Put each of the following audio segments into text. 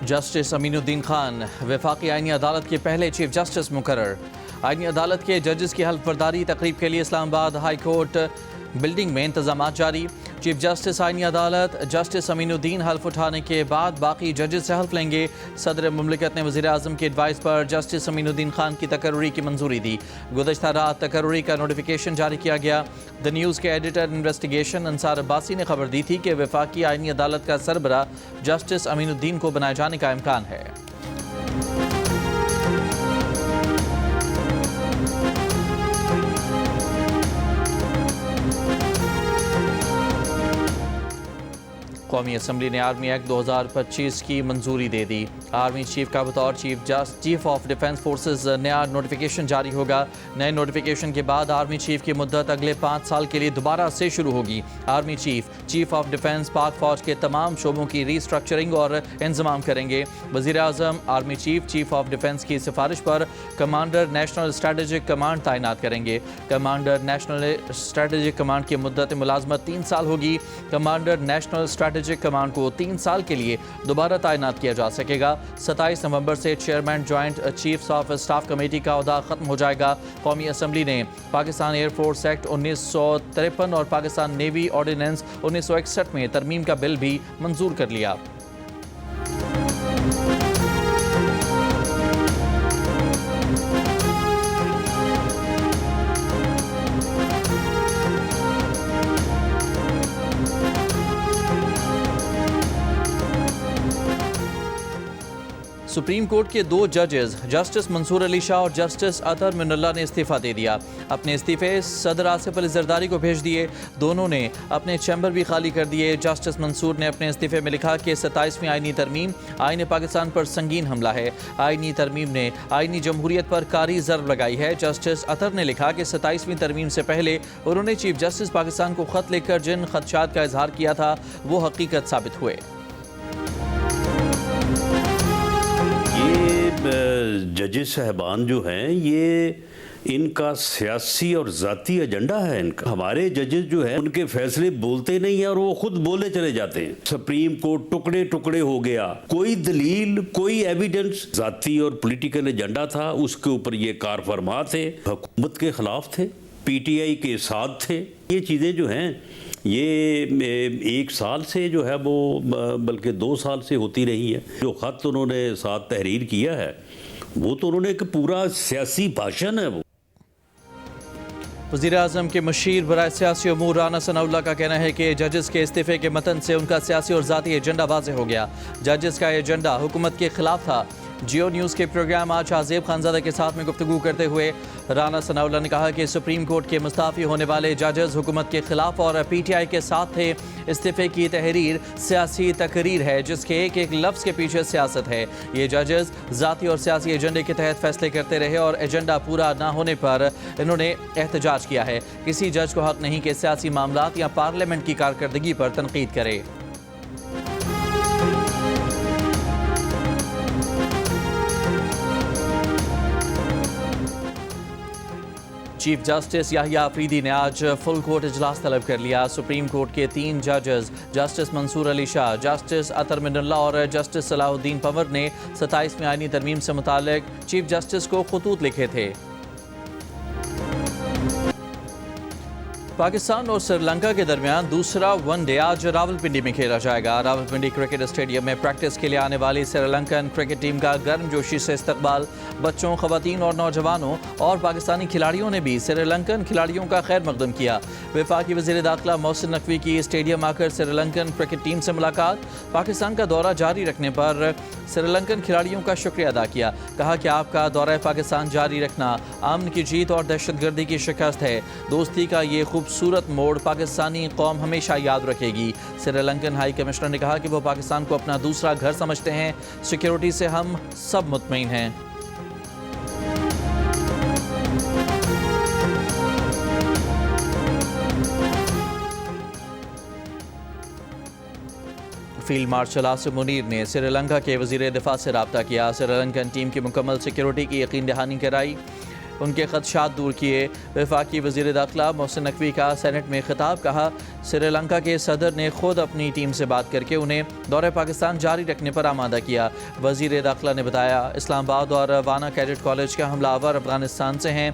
Justice Aminuddin Khan वफाकी आईनी अदालत के पहले चीफ जस्टिस मुकर्रर। आईनी अदालत के जजेस की हल्फबर्दारी तकरीब के लिए इस्लामाबाद हाई कोर्ट बिल्डिंग में इंतजाम जारी। चीफ जस्टिस आईनी अदालत जस्टिस अमीनुद्दीन हल्फ उठाने के बाद बाकी जजेस से हल्फ लेंगे। सदर मुमलिकत ने वज़ीर आज़म की एडवाइस पर जस्टिस अमीनुद्दीन खान की तकर्री की मंजूरी दी। गुज़श्ता रात तकर्री का नोटिफिकेशन जारी किया गया। द न्यूज़ के एडिटर इन्वेस्टिगेशन अंसार अब्बासी ने खबर दी थी कि वफाकी आईनी अदालत का सरबरा जस्टिस अमीनुद्दीन को बनाए जाने का इम्कान है। कौमी असम्बली ने आर्मी एक्ट 2025 की मंजूरी दे दी। आर्मी चीफ का बतौर चीफ ऑफ डिफेंस फोर्सेस नया नोटिफिकेशन जारी होगा। नए नोटिफिकेशन के बाद आर्मी चीफ की मुद्दत अगले 5 साल के लिए दोबारा से शुरू होगी। आर्मी चीफ ऑफ डिफेंस पाक फौज के तमाम शोबों की रीस्ट्रक्चरिंग और इंतजाम करेंगे। वज़ीर आज़म आर्मी चीफ ऑफ डिफेंस की सिफारिश पर कमांडर नेशनल स्ट्रेटेजिक कमांड तैनात करेंगे। कमांडर नेशनल स्ट्रेटेजिक कमांड की मुद्दत मुलाजमत 3 साल होगी। कमांडर नेशनल स्ट्रेटेजिक कमांड को 3 साल के लिए दोबारा तैनात किया जा सकेगा। 27 नवंबर से chairman joint chiefs of staff committee का ओहदा खत्म हो जाएगा। कौमी असम्बली ने पाकिस्तान एयरफोर्स एक्ट 1953 और पाकिस्तान नेवी ऑर्डिनेंस 1961 में तरमीम का बिल भी मंजूर कर लिया। सुप्रीम कोर्ट के 2 जजेस जस्टिस मंसूर अली शाह और जस्टिस अतर मिनल्ला ने इस्तीफा दे दिया। अपने इस्तीफे सदर आसिफ अली जरदारी को भेज दिए। दोनों ने अपने चैम्बर भी खाली कर दिए। जस्टिस मंसूर ने अपने इस्तीफे में लिखा कि 27वीं आईनी तरमीम आईन पाकिस्तान पर संगीन हमला है। आईनी तरमीम ने आईनी जमहूरियत पर कारी ज़र्ब लगाई है। जस्टिस अतर ने लिखा कि 27वीं तरमीम से पहले उन्होंने चीफ जस्टिस पाकिस्तान को ख़त लिखकर जिन खदशात का इजहार किया था वो हकीकत साबित हुए। जजेस साहबान जो हैं ये इनका सियासी और ज़ाती एजेंडा है इनका। हमारे जजेस जो हैं उनके फैसले बोलते नहीं हैं और वो खुद बोले चले जाते हैं। सुप्रीम कोर्ट टुकड़े टुकड़े हो गया, कोई दलील कोई एविडेंस, ज़ाती और पॉलिटिकल एजेंडा था, उसके ऊपर ये कार फरमा थे, हुकूमत के खिलाफ थे, पीटीआई के साथ थे। ये चीज़ें जो हैं ये 1 साल से जो है वो बल्कि 2 साल से होती रही है। जो ख़त उन्होंने साथ तहरीर किया है वो तो उन्होंने एक पूरा सियासी भाषण है। वो वज़ीर आज़म के मशीर बराए सियासी अमूर राना सनाउल्लाह का कहना है कि जजेस के इस्तीफे के मतन से उनका सियासी और ज़ाती एजेंडा वाज़ेह हो गया। जजेस का एजेंडा हुकूमत के खिलाफ था। जियो न्यूज़ के प्रोग्राम आज आज़ेब खानज़ादा के साथ में गुफ्तगू करते हुए राना सनाउल्लाह ने कहा कि सुप्रीम कोर्ट के मुस्ताफ़ी होने वाले जजेस हुकूमत के खिलाफ और पीटीआई के साथ थे। इस्तीफे की तहरीर सियासी तकरीर है जिसके एक एक लफ्ज़ के पीछे सियासत है। ये जजेस ज़ाती और सियासी एजेंडे के तहत फैसले करते रहे और एजेंडा पूरा ना होने पर इन्होंने एहतजाज किया है। किसी जज को हक नहीं कि सियासी मामलात या पार्लियामेंट की कारकर्दगी पर तनकीद करे। चीफ जस्टिस याहिया अफरीदी ने आज फुल कोर्ट इजलास तलब कर लिया। सुप्रीम कोर्ट के 3 जजेस जस्टिस मंसूर अली शाह, जस्टिस अतर मिनल्ला और जस्टिस सलाहुद्दीन पंवर ने 27वीं आईनी तरमीम से मुताल्लिक चीफ जस्टिस को खतूत लिखे थे। पाकिस्तान और श्रीलंका के दरमियान दूसरा वनडे आज रावलपिंडी में खेला जाएगा। रावलपिंडी क्रिकेट स्टेडियम में प्रैक्टिस के लिए आने वाली श्रीलंकन क्रिकेट टीम का गर्मजोशी से इस्तकबाल। बच्चों, खवातीन और नौजवानों और पाकिस्तानी खिलाड़ियों ने भी श्रीलंकन खिलाड़ियों का खैर मकदम किया। वफाकी वज़ीर दाखिला मोहसिन नकवी की स्टेडियम आकर श्रीलंकन क्रिकेट टीम से मुलाकात। पाकिस्तान का दौरा जारी रखने पर श्रीलंकन खिलाड़ियों का शुक्रिया अदा किया। कहा कि आपका दौरा पाकिस्तान जारी रखना अमन की जीत और दहशतगर्दी की शिकस्त है। दोस्ती का ये खूबसूरत मोड़ पाकिस्तानी कौम हमेशा याद रखेगी। श्रीलंकन हाई कमिश्नर ने कहा कि वो पाकिस्तान को अपना दूसरा घर समझते हैं। सिक्योरिटी से हम सब मुतमईन हैं। फील्ड मार्शल आसिम मुनीर ने श्रीलंका के वज़ीर दिफा से रब्ता किया। श्रीलंकन टीम की मुकम्मल सिक्योरिटी की यकीन दहानी कराई। उनके खदशात दूर किए। वफाकी वज़ीर दाखिला मोहसिन नकवी का सेनेट में खिताब। कहा, श्रीलंका के सदर ने खुद अपनी टीम से बात करके उन्हें दौरे पाकिस्तान जारी रखने पर आमादा किया। वज़ीर दाखिला ने बताया, इस्लामाबाद और वाना कैडेट कॉलेज के हमलावर अफगानिस्तान से हैं।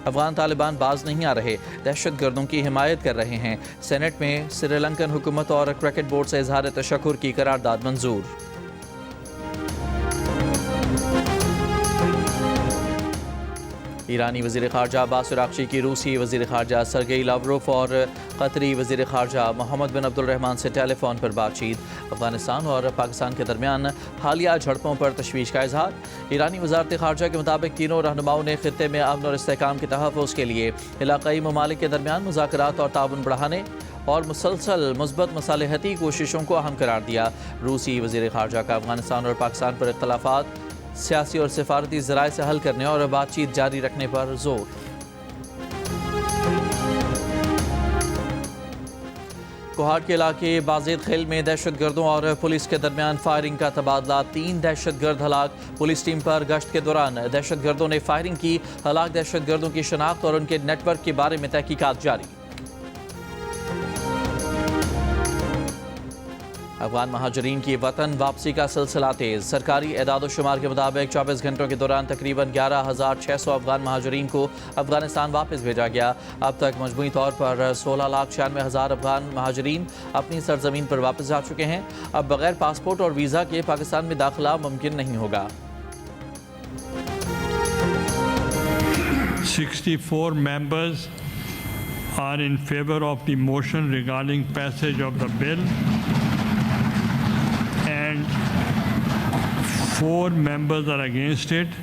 अफगान तालिबान बाज नहीं आ रहे, दहशत गर्दों की हिमायत कर रहे हैं। सेनेट में श्रीलंकन हुकूमत और क्रिकेट बोर्ड से इजहार तशक्कुर की करारदाद मंजूर। ईरानी वज़ीर ख़ारजा अब्बास अराग़ची की रूसी वज़ीर ख़ारजा सरगेई लावरोफ और क़तरी वज़ीर ख़ारजा मोहम्मद बिन अब्दुलरहमान से टेलीफोन पर बातचीत। अफ़गानिस्तान और पाकिस्तान के दरमियान हालिया झड़पों पर तशवीश का इजहार। ईरानी वज़ारत ख़ारजा के मुताबिक तीनों रहनुमाओं ने ख़ित्ते में अमन और इस्तेहकाम के तहफ़्फ़ुज़ के लिए इलाक़ाई ममालिक के दरमियान मुज़ाकरात और ताउन बढ़ाने और मुसलसल मुस्बत मसालहती कोशिशों को अहम करार दिया। रूसी वज़ीर ख़ारजा का अफ़गानिस्तान और पाकिस्तान पर इख्तलाफ़ात सियासी और सिफारती ज़राए से हल करने और बातचीत जारी रखने पर जोर। कोहाट के इलाके बाज़ेद खेल में दहशतगर्दों और पुलिस के दरमियान फायरिंग का तबादला। 3 दहशतगर्द हलाक। पुलिस टीम पर गश्त के दौरान दहशतगर्दों ने फायरिंग की। हलाक दहशतगर्दों की शनाख्त और उनके नेटवर्क के बारे में तहकीकात जारी। अफगान महाजरीन की वतन वापसी का सिलसिला तेज़। सरकारी एदाद शुमार के मुताबिक 24 घंटों के दौरान तकरीबन 11,600 अफगान महाजरीन को अफगानिस्तान वापस भेजा गया। अब तक मजमूई तौर पर 16,96,000 अफगान महाजरीन अपनी सरजमीन पर वापस जा चुके हैं। अब बगैर पासपोर्ट और वीज़ा के पाकिस्तान में दाखिला मुमकिन नहीं होगा। 64 members are in favor of the motion regarding passage of the bill, and 4 members are against it.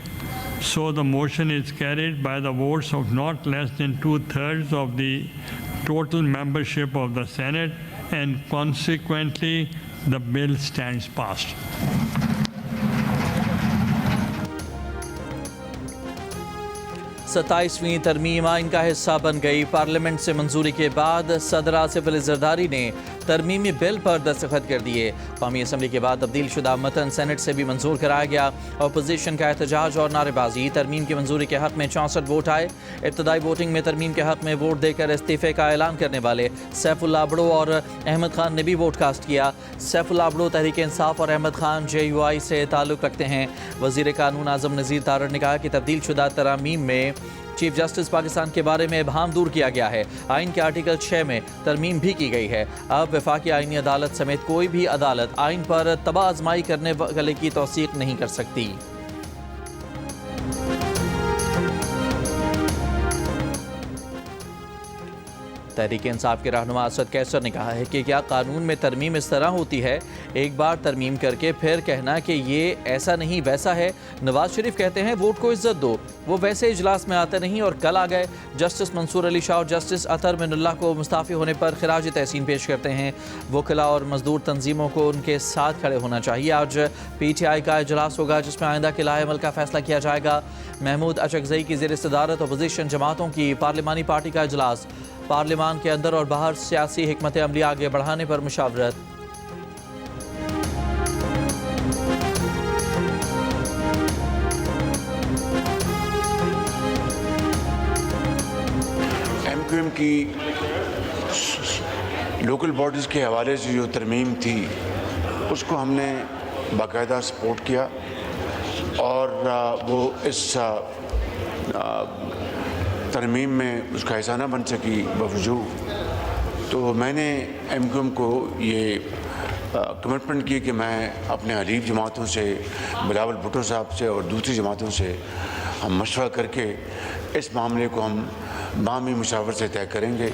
So the motion is carried by the votes of not less than 2/3 of the total membership of the Senate, and consequently the bill stands passed. 27वीं तरमीम आइन का हिस्सा बन गई। Parliament से मंजूरी के बाद सदर आसिफ अली जरदारी ने तरमीमी बिल पर दस्तखत कर दिए। कौमी असम्बली के बाद तब्दील शुदा मतन सेनेट से भी मंजूर कराया गया। अपोजिशन का एहतजाज और नारेबाजी। तरमीम की मंजूरी के हक में 64 वोट आए। इब्तदाई वोटिंग में तरमीम के हक में वोट देकर इस्तीफे का ऐलान करने वाले सैफुल्लाह अबड़ो और अहमद खान ने भी वोट कास्ट किया। सैफुल्लाह अबड़ो तहरीक इंसाफ और अहमद खान JUI से ताल्लुक़ रखते हैं। वज़ीर कानून आज़म नज़ीर तारड़ ने कहा कि तब्दील शुदा तरमीम में चीफ जस्टिस पाकिस्तान के बारे में इबहाम दूर किया गया है। आइन के आर्टिकल 6 में तरमीम भी की गई है। अब वफाकी आइनी अदालत समेत कोई भी अदालत आइन पर तबाह आजमाई करने वाले की तौसीक नहीं कर सकती। तहरीक इंसाफ के रहनुमा असद कैसर ने कहा है कि क्या कानून में तरमीम इस तरह होती है, एक बार तरमीम करके फिर कहना कि ये ऐसा नहीं वैसा है। नवाज शरीफ कहते हैं वोट को इज्जत दो, वो वैसे इजलास में आते नहीं और कल आ गए। जस्टिस मंसूर अली शाह और जस्टिस अतर मिनुल्लाह को मुस्ताफ़ी होने पर खिराज तहसीन पेश करते हैं। वकला और मजदूर तंजीमों को उनके साथ खड़े होना चाहिए। आज PTI का इजलास होगा जिसमें आइंदा के लाए अमल का फैसला किया जाएगा। महमूद अचकज़ई की ज़ेर सदारत अपोजिशन जमातों की पार्लिमानी पार्टी का इजलास। पार्लिमान के अंदर और बाहर सियासी हिकमत अमली आगे बढ़ाने पर मुशावरत। MQM की लोकल बॉडीज़ के हवाले से जो तरमीम थी उसको हमने बाकायदा सपोर्ट किया और वो इस तरमीम में उसका हिस्सा न बन सकी बावजूद तो मैंने MQM को ये कमिटमेंट की कि मैं अपने हलीफ जमातों से, बिलावल भुट्टो साहब से और दूसरी जमातों से हम मशवरा करके इस मामले को हम बामी मुशावरत से तय करेंगे।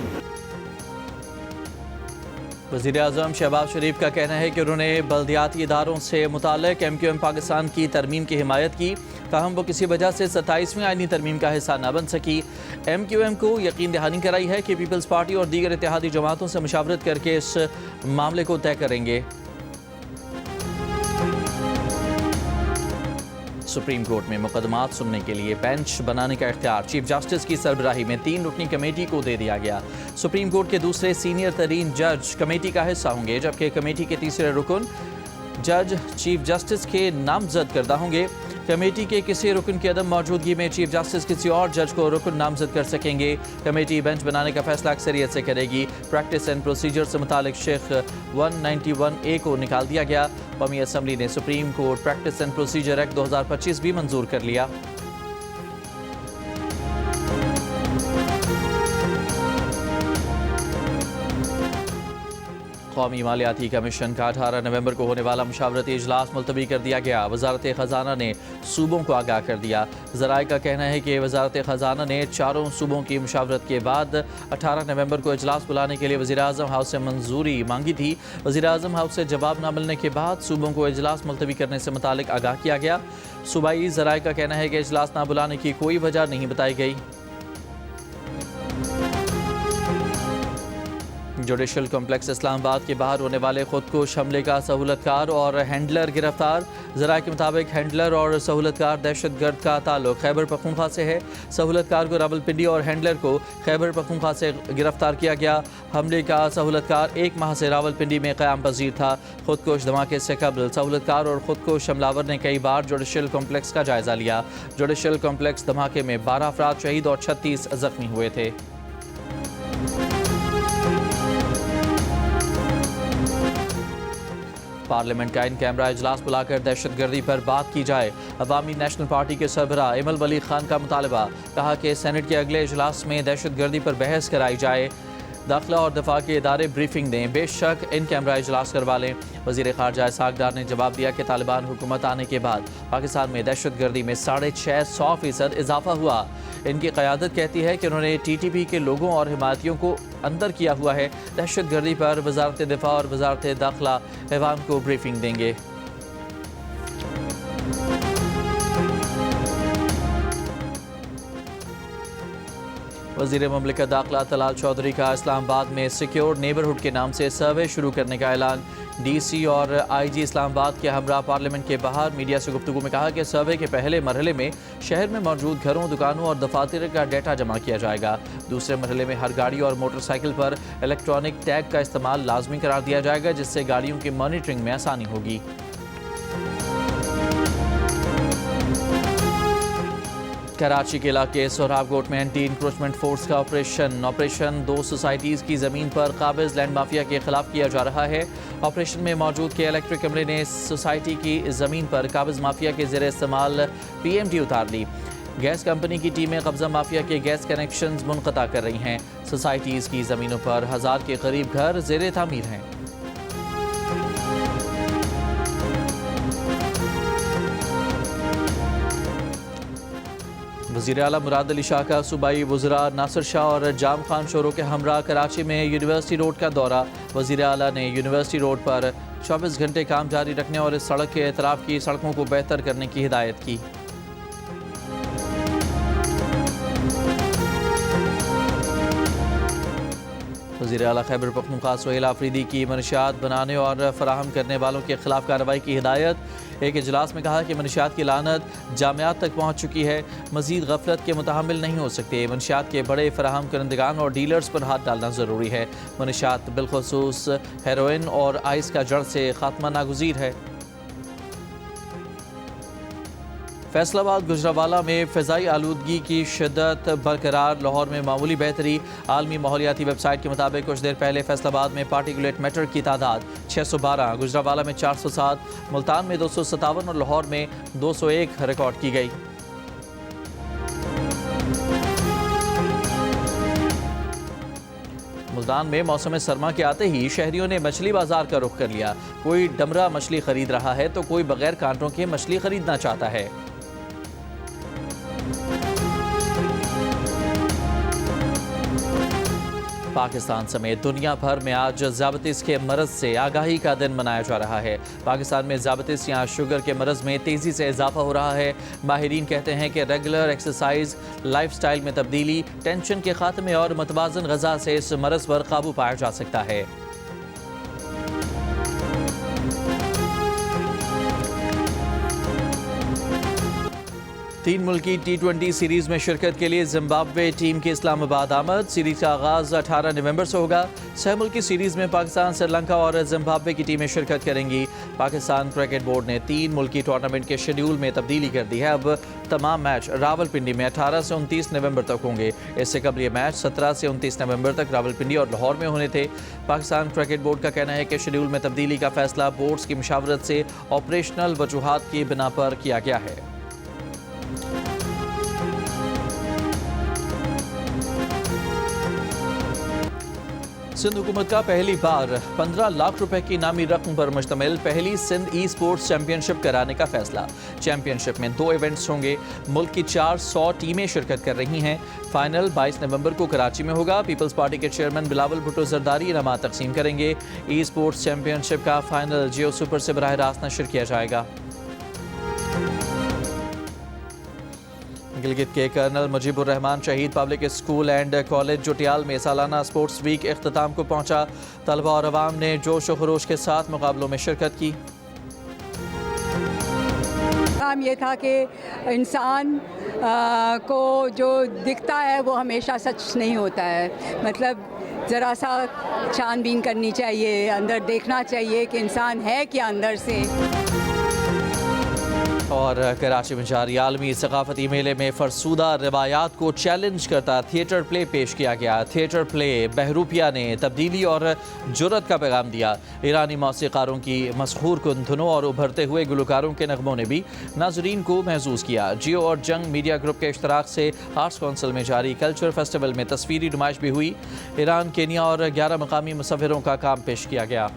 वज़ीर आज़म शहबाज शरीफ का कहना है कि उन्होंने बल्दियाती इदारों से मुताल्लिक़ MQM पाकिस्तान की तरमीम की हिमायत की, ताहम वो किसी वजह से 27वीं आइनी तरमीम का हिस्सा न बन सकी। MQM को यकीन दहानी कराई है कि पीपल्स पार्टी और दीगर इत्तेहादी जमातों से मुशावरत करके इस मामले को तय करेंगे। सुप्रीम कोर्ट में मुकदमात सुनने के लिए बेंच बनाने का इख्तियार चीफ जस्टिस की सरबराही में 3 रुकनी कमेटी को दे दिया गया। सुप्रीम कोर्ट के दूसरे सीनियर तरीन जज कमेटी का हिस्सा होंगे, जबकि कमेटी के तीसरे रुकन जज चीफ जस्टिस के नामजद करदा होंगे। कमेटी के किसी रुकन की अदम मौजूदगी में चीफ जस्टिस किसी और जज को रुकन नामजद कर सकेंगे। कमेटी बेंच बनाने का फैसला अक्सरियत से करेगी। प्रैक्टिस एंड प्रोसीजर से मुतालिक शेख 191A को निकाल दिया गया। कौमी असम्बली ने supreme court practice and procedure act 2025 भी मंजूर कर लिया। कौमी मालियाती कमीशन का 18 नवंबर को होने वाला मुशावरती इजलास मुलतवी कर दिया गया। वजारत ख़जाना ने सूबों को आगाह कर दिया। ज़राए का कहना है कि वजारत ख़जाना ने चारों सूबों की मुशावरत के बाद 18 नवंबर को इजलास बुलाने के लिए वज़ीर-ए-आज़म हाउस से मंजूरी मांगी थी। वज़ीर-ए-आज़म हाउस से जवाब न मिलने के बाद सूबों को इजलास मुलतवी करने से मुतालिक आगाह किया गया। सूबाई ज़राए का कहना है कि इजलास न बुलाने की कोई वजह नहीं बताई गई। जुडिशल कॉम्प्लेक्स इस्लामाबाद के बाहर होने वाले खुद को हमले का सहूलतकार और हैंडलर गिरफ्तार। ज़राए के मुताबिक हैंडलर और सहूलतकार दहशतगर्द का ताल्लुक खैबर पख्तूनख्वा से है। सहूलतकार को रावलपिंडी और हैंडलर को खैबर पख्तूनख्वा से गिरफ्तार किया गया। हमले का सहूलतकार 1 माह से रावलपिंडी में क़याम पजीर था। खुदकुश धमाके से कबल सहूलतकार और खुदकुश हमलावर ने कई बार जुडिशल कॉम्प्लेक्स का जायजा लिया। जुडिशल कॉम्प्लेक्स धमाके में 12 अफराद शहीद और 36 जख्मी हुए थे। पार्लियामेंट का इन कैमरा इजलास बुलाकर दहशतगर्दी पर बात की जाए। अवामी नेशनल पार्टी के सरबराह इमल वली खान का मुतालबा। कहा कि सेनेट के अगले इजलास में दहशतगर्दी पर बहस कराई जाए। दाखिला और दफा के इदारे ब्रीफिंग दें, बेशक इन कैमरा इजलास करवा लें। वज़ीर ख़ारजा इसहाक़ डार ने जवाब दिया कि तालिबान हुकूमत आने के बाद पाकिस्तान में दहशतगर्दी में 650% इजाफा हुआ। इनकी क़यादत कहती है कि उन्होंने TTP के लोगों और हिमायतियों को अंदर किया हुआ है। दहशतगर्दी पर वज़ारत दिफा और वज़ारत दाखिला अवाम को ब्रीफिंग देंगे। वज़ीर ममलिकत दाखिला तलाल चौधरी का इस्लामाबाद में सिक्योर नेबरहुड के नाम से सर्वे शुरू करने का ऐलान। DC और IG इस्लामाबाद के हमरा पार्लियामेंट के बाहर मीडिया से गुफ्तगू में कहा कि सर्वे के पहले मरहले में शहर में मौजूद घरों, दुकानों और दफातर का डेटा जमा किया जाएगा। दूसरे मरहले में हर गाड़ी और मोटरसाइकिल पर इलेक्ट्रॉनिक टैग का इस्तेमाल लाजमी करार दिया जाएगा, जिससे गाड़ियों की मॉनिटरिंग में आसानी होगी। कराची के इलाके सोहराबकोट में एंटी इंक्रोचमेंट फोर्स का ऑपरेशन 2 सोसाइटीज़ की ज़मीन पर काबिज लैंड माफिया के खिलाफ किया जा रहा है। ऑपरेशन में मौजूद के इलेक्ट्रिक अमले ने सोसाइटी की ज़मीन पर काबिज माफिया के ज़ेरे इस्तेमाल PMT उतार ली। गैस कंपनी की टीमें कब्जा माफिया के गैस कनेक्शंस मुनक़ता कर रही हैं। सोसाइटीज़ की ज़मीनों पर 1000 के करीब घर ज़ेरे तामीर हैं। वज़ीर आला मुराद अली शाह का सूबाई वज़रा नासिर शाह और जाम खान शोरों के हमरा कराची में यूनिवर्सिटी रोड का दौरा। वज़ीर आला ने यूनिवर्सिटी रोड पर 24 घंटे काम जारी रखने और इस सड़क के एतराफ़ की सड़कों को बेहतर करने की हिदायत की। वज़ीर आला खैबर पख्तूनख्वा सुहेल आफरीदी की मनशियात बनाने और फराहम करने वालों के खिलाफ कार्रवाई की हिदायत। एक इजलास में कहा कि मनशियात की लानत जामियात तक पहुँच चुकी है, मज़ीद गफलत के मुतहम्मिल नहीं हो सकते। मनशियात के बड़े फराहम करंदगान और डीलर्स पर हाथ डालना ज़रूरी है। मनशियात बिलखसूस हेरोइन और आइस का जड़ से खात्मा नागुज़ीर है। फैसलाबाद गुजरावाला में फ़िज़ाई आलूदगी की शिद्दत बरकरार। लाहौर में मामूली बेहतरी। आलमी माहौलियाती वेबसाइट के मुताबिक कुछ देर पहले फैसलाबाद में पार्टिकुलेट मैटर की तादाद 612, गुजरावाला में 407, मुल्तान में 257 और लाहौर में 201 रिकॉर्ड की गई। मुल्तान में मौसम सरमा के आते ही शहरियों ने मछली बाजार का रुख कर लिया। कोई डमरा मछली खरीद रहा है तो कोई बगैर कांटों के मछली खरीदना चाहता है। पाकिस्तान समेत दुनिया भर में आज ज़्याबतीस के मरज़ से आगाही का दिन मनाया जा रहा है। पाकिस्तान में ज़्याबतीस या शुगर के मरज़ में तेज़ी से इजाफा हो रहा है। माहिरीन कहते हैं कि रेगुलर एक्सरसाइज, लाइफस्टाइल में तब्दीली, टेंशन के खात्मे और मतवाज़न ग़ज़ा से इस मरज़ पर काबू पाया जा सकता है। 3 मुल्की T20 सीरीज में शिरकत के लिए जिम्बाब्वे टीम की इस्लामाबाद आमद। सीरीज का आगाज 18 नवंबर से होगा। 6 मुल्की सीरीज में पाकिस्तान, श्रीलंका और जिम्बाब्वे की टीमें शिरकत करेंगी। पाकिस्तान क्रिकेट बोर्ड ने 3 मुल्की टूर्नामेंट के शेड्यूल में तब्दीली कर दी है। अब तमाम मैच रावलपिंडी में 18 से 29 नवंबर तक होंगे। इससे कबल ये मैच 17 से 29 नवंबर तक रावलपिंडी और लाहौर में होने थे। पाकिस्तान क्रिकेट बोर्ड का कहना है कि शेड्यूल में तब्दीली का फैसला बोर्ड्स की मुशावरत से ऑपरेशनल वजूहात की बिना पर किया गया है। सिंध हुकूमत का पहली बार 15 लाख रुपए की इनामी रकम पर मुश्तमिल पहली सिंध ई स्पोर्ट्स चैंपियनशिप कराने का फैसला। चैंपियनशिप में 2 इवेंट्स होंगे। मुल्क की 400 टीमें शिरकत कर रही हैं। फाइनल 22 नवंबर को कराची में होगा। पीपल्स पार्टी के चेयरमैन बिलावल भुट्टो जरदारी इनाम तकसीम करेंगे। ई स्पोर्ट्स चैंपियनशिप का फाइनल जियो सुपर से बराह रास्त नशर किया जाएगा। गिलगित के कर्नल मुजीबुर रहमान शहीद पब्लिक स्कूल एंड कॉलेज जुटियाल में सालाना स्पोर्ट्स वीक इख्तिताम को पहुंचा। तलबा और अवाम ने जोश व खरोश के साथ मुकाबलों में शिरकत की। काम ये था कि इंसान को जो दिखता है वो हमेशा सच नहीं होता है। मतलब ज़रा सा छानबीन करनी चाहिए, अंदर देखना चाहिए कि इंसान है क्या अंदर से। और कराची में जारी आलमी सकाफती मेले में फरसूदा रिवायात को चैलेंज करता थिएटर प्ले पेश किया गया। थिएटर प्ले बहरूपिया ने तब्दीली और जुर्रत का पैगाम दिया। ईरानी मौसीकारों की मशहूर कुन धुनों और उभरते हुए गुलकारों के नगमों ने भी नाजरीन को महसूस किया। जियो और जंग मीडिया ग्रुप के इश्तराक से आर्ट्स काउंसिल में जारी कल्चर फेस्टिवल में तस्वीरी नुमाइश भी हुई। ईरान, केनिया और 11 मकामी मुसव्विरों का काम पेश किया गया।